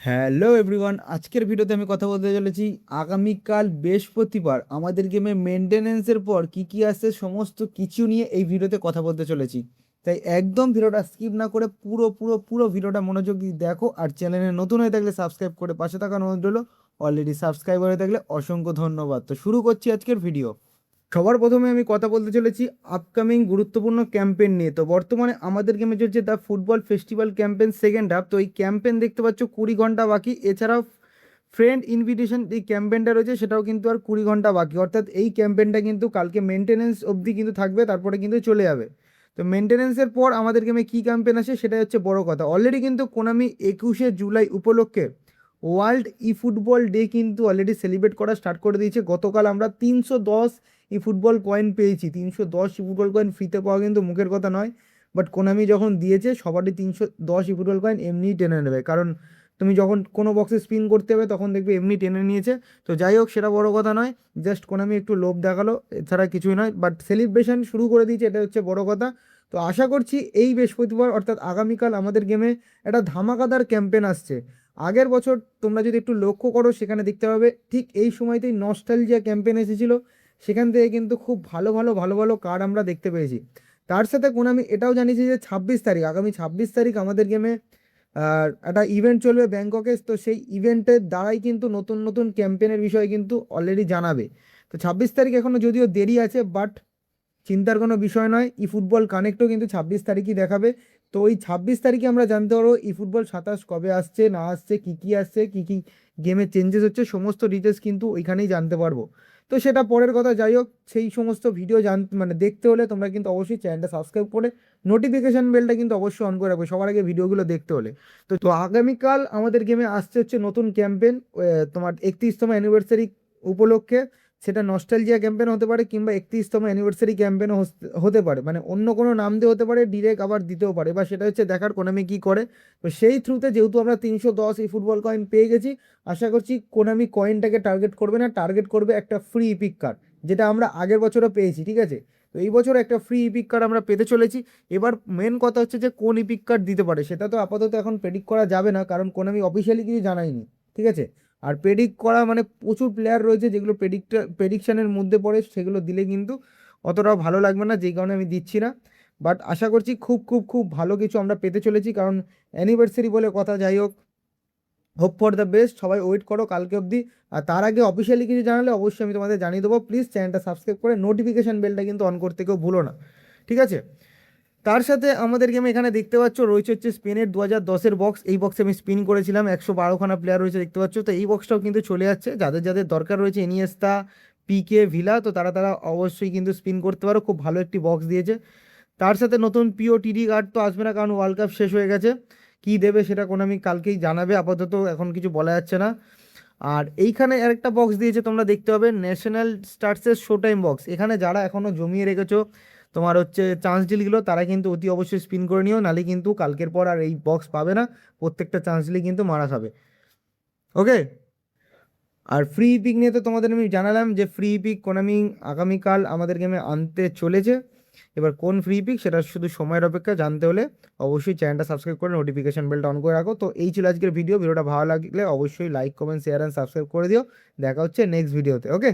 Hello everyone, আজকের ভিডিওতে আমি কথা বলতে চলেছি আগামীকাল বৃহস্পতিবার আমাদের গেমে মেনটেনেন্সের পর কি কি আসছে সমস্ত কিছু নিয়ে এই ভিডিওতে কথা বলতে চলেছি। তাই একদম ভিডিওটা স্কিপ না করে পুরো পুরো পুরো ভিডিওটা মনোযোগ দিয়ে দেখো। আর চ্যানেলে নতুন হয়ে থাকলে সাবস্ক্রাইব করে পাশে থাকা অনুরোধ রইলো। অলরেডি সাবস্ক্রাইব হয়ে থাকলে অসংখ্য ধন্যবাদ। তো শুরু করছি আজকের ভিডিও। সবার প্রথমে আমি কথা বলতে চলেছি আপকামিং গুরুত্বপূর্ণ ক্যাম্পেইন নিয়ে। তো বর্তমানে আমাদের গেমে চলছে the football festival campaign second half. তো এই ক্যাম্পেইন দেখতে পাচ্ছ 20 ঘন্টা বাকি। এছাড়াও ফ্রেন্ড ইনভিটেশন এই ক্যাম্পেইনটা রয়েছে, সেটাও কিন্তু আর 20 ঘন্টা বাকি। অর্থাৎ এই ক্যাম্পেইনটা কিন্তু কালকে মেনটেনেন্স অবধি কিন্তু থাকবে, তারপরে কিন্তু চলে যাবে। তো মেনটেনেন্সের পর আমাদের গেমে কী ক্যাম্পেইন আসে সেটাই হচ্ছে বড় কথা। অলরেডি কিন্তু কোনামি 21শে জুলাই উপলক্ষে ওয়ার্ল্ড ই ফুটবল ডে কিন্তু অলরেডি সেলিব্রেট করা স্টার্ট করে দিয়েছে। গতকাল আমরা 310 ই ফুটবল কয়েন পেয়েছি। 310 ই ফুটবল কয়েন ফ্রিতে পাওয়া কিন্তু মুখের কথা নয়, বাট কোনামি যখন দিয়েছে সবারই 310 ই ফুটবল কয়েন এমনিই টেনে নেবে। কারণ তুমি যখন কোনো বক্সে স্পিন করতে হবে তখন দেখবে এমনি টেনে নিয়েছে। তো যাই হোক, সেটা বড় কথা নয়, জাস্ট কোনামি একটু লোভ দেখালো, এছাড়া কিছুই নয়। বাট সেলিব্রেশন শুরু করে দিয়েছে, এটা হচ্ছে বড় কথা। তো আশা করছি এই বৃহস্পতিবার অর্থাৎ আগামীকাল আমাদের গেমে একটা ধামাকাদার ক্যাম্পেন আসছে। আগের বছর তোমরা যদি একটু লক্ষ্য করো সেখানে দেখতে পাবে ঠিক এই সময়তেই নস্টালজিয়া ক্যাম্পেন এসেছিলো। সেখান থেকে কিন্তু খুব ভালো ভালো ভালো ভালো কার্ড আমরা দেখতে পেয়েছি। তার সাথে আমি এটাও জানিয়েছি যে 26 তারিখ, আগামী 26 তারিখ আমাদের গেমে একটা ইভেন্ট চলবে ব্যাংককে। তো সেই ইভেন্টের দ্বারাই কিন্তু নতুন নতুন ক্যাম্পেনের বিষয়ে কিন্তু অলরেডি জানাবে। তো 26 তারিখ এখনও যদিও দেরি আছে, বাট চিন্তার কোনো বিষয় নয়। ই ফুটবল কানেক্টও কিন্তু 26 তারিখই দেখাবে। তো ওই 26 তারিখে আমরা জানতে পারবো ই ফুটবল 27 কবে আসছে না আসছে, কী কী আসছে, কী কী গেমে চেঞ্জেস হচ্ছে, সমস্ত ডিটেলস কিন্তু ওইখানেই জানতে পারবো। তো সেটা পরের কথা। যাই হোক, সেই সমস্ত ভিডিও দেখতে হলে তোমরা কিন্তু অবশ্যই চ্যানেলটা সাবস্ক্রাইব করে নোটিফিকেশান বেলটা কিন্তু অবশ্যই অন করে রাখবে সবার আগে ভিডিওগুলো দেখতে হলে। তো আগামীকাল আমাদের গেমে আসছে হচ্ছে নতুন ক্যাম্পেন, তোমার 31তম অ্যানিভার্সারি উপলক্ষে। সেটা নস্টালজিয়া ক্যাম্পেন হতে পারে কিংবা 31তম অ্যানিভার্সারি ক্যাম্পেনও হতে পারে, মানে অন্য কোনো নাম দিয়ে হতে পারে, ডিরেক্ট আবার দিতেও পারে। এবার সেটা হচ্ছে দেখার কোনামি কী করে। তো সেই থ্রুতে যেহেতু আমরা 310 এই ফুটবল কয়েন পেয়ে গেছি, আশা করছি কোনামি কয়েনটাকে টার্গেট করবে না, টার্গেট করবে একটা ফ্রি ইপিক কার্ড, যেটা আমরা আগের বছরও পেয়েছি। ঠিক আছে, তো এই বছর একটা ফ্রি ইপিক কার্ড আমরা পেতে চলেছি। এবার মেন কথা হচ্ছে যে কোন ইপিক কার্ড দিতে পারে সেটা তো আপাতত এখন প্রেডিক্ট করা যাবে না, কারণ কোনামি অফিসিয়ালি কিছু জানায়নি। ঠিক আছে, আর প্রেডিক্ট করা মানে প্রচুর প্লেয়ার রয়েছে যেগুলো প্রেডিকশানের মধ্যে পড়ে, সেগুলো দিলে কিন্তু অতটাও ভালো লাগবে না, যেই কারণে আমি দিচ্ছি না। বাট আশা করছি খুব খুব খুব ভালো কিছু আমরা পেতে চলেছি, কারণ অ্যানিভার্সারি বলে কথা। যাই হোক, হোপ ফর দ্য বেস্ট, সবাই ওয়েট করো কালকে অবধি। আর তার আগে অফিসিয়ালি কিছু জানালে অবশ্যই আমি তোমাদের জানিয়ে দেবো। প্লিজ চ্যানেলটা সাবস্ক্রাইব করে নোটিফিকেশান বেলটা কিন্তু অন করতে কেউ ভুলো না। ঠিক আছে, তার সাথে আমাদের গেমে এখানে দেখতে পাচ্ছ রয়েছে হচ্ছে স্পেনের 2010-এর বক্স। এই বক্সে আমি স্পিন করেছিলাম, 112খানা প্লেয়ার রয়েছে দেখতে পাচ্ছ। তো এই বক্সটাও কিন্তু চলে যাচ্ছে, যাদের যাদের দরকার রয়েছে ইনিয়েস্তা, পিকে, ভিলা, তো তারা তারা অবশ্যই কিন্তু স্পিন করতে পারো। খুব ভালো একটি বক্স দিয়েছে। তার সাথে নতুন পিওটিডি কার্ড তো আসবে না, কারণ ওয়ার্ল্ড কাপ শেষ হয়ে গেছে। কী দেবে সেটা আমি কালকেই জানাবে, আপাতত এখন কিছু বলা যাচ্ছে না। আর এইখানে আরেকটা বক্স দিয়েছে, তোমরা দেখতে পাবে ন্যাশনাল স্টার্সের শো টাইম বক্স। এখানে যারা এখনও জমিয়ে রেখেছো তোমার হচ্ছে চান্স ডিলগুলো, তারা কিন্তু অতি অবশ্যই স্পিন করে নিও, নালে কিন্তু কালকের পর আর এই বক্স পাবে না। প্রত্যেকটা চান্স ডিলই কিন্তু মারা খাবে। ওকে, আর ফ্রি পিক নিয়ে তো তোমাদের আমি জানালাম যে ফ্রি পিক কোনামি আগামীকাল আমাদের গেমে আনতে চলেছে। এবার কোন ফ্রি পিক সেটা শুধু সময়ের অপেক্ষা, জানতে হলে অবশ্যই চ্যানেলটা সাবস্ক্রাইব করে নোটিফিকেশন বেলটা অন করে রাখো। তো এই ছিল আজকের ভিডিওটা ভালো লাগলে অবশ্যই like comment share and subscribe করে দিও। দেখা হচ্ছে নেক্সট ভিডিওতে। ওকে।